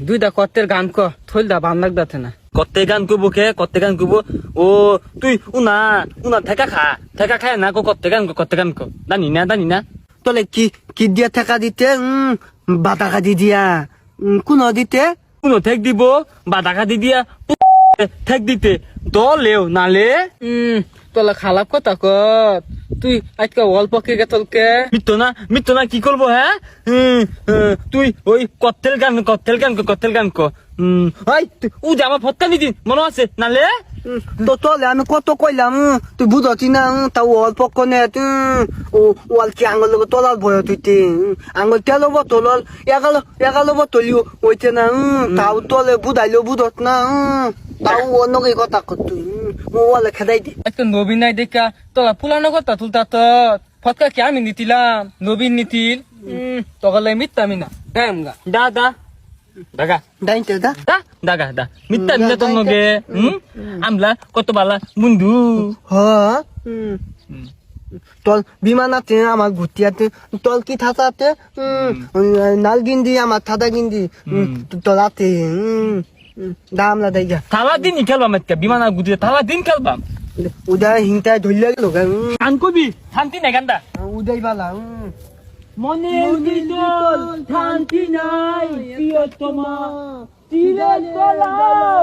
দুইটা কত্তের গান ক থইল দা বান লাগদাতে না। কত্তে গান করবো কত্তে গান করবো? ও তুই উনা উনা ঠেকা খায় না কত্তে গান কো জানি না তলে কি দিয়া টাকা দিতে বাতা কাটি দিয়া কোন দিতে কোনো ঠেক দিব বা টাকা দি দিয়া ঠেক দিতে দলেও নালে তোলা খালাপ কথা কত তুই আজকে অল্প কে গেতলকে মিত্র না কি করবো হ্যাঁ? তুই ওই কত্তেল গান কো ও যে আমার ফটকা নিদি মনে আছে নালে তো তলে আমি কত কইলাম তুই বুঝতি না তাও অল্প কনে ও ওয়ালকি আঙুল তোলার ভয় তুইতে আঙুল তেল বোতল এগালো বোতলিও ওইতে না তাও তলে বুঝাইলেও বুঝত না তাও অন্য কথা কর তুই ওয়ালে খেদাই দে। আজকে নবীন নাই দেখা তোলা পুলানো কথা তুলতা তো ফটকা কি আমি নিতিলাম নবীন নিতিল তগলে মিত্তামি না গামগা দাগা ডাইতে দা দাগা মিথ্যা দিলে তোর নগে আমলা কত বালা বন্ধু হ তল বিমান আছে আমার ঘুরতিয়াতে তল কি থাতাতে নাল গিন্দি আমার থাতা গিন্দি তলাতে দামলা দাইগা থালা দিন খেলবাম একটা বিমান গুদিয়ে থালা দিন খেলবাম উদয় হিংটা ধরলে গেল গান কবি শান্তি নাই গান্দা উদয় বালা মনের ভিতর শান্তি নাই প্রিয়তমা চিরে তলাও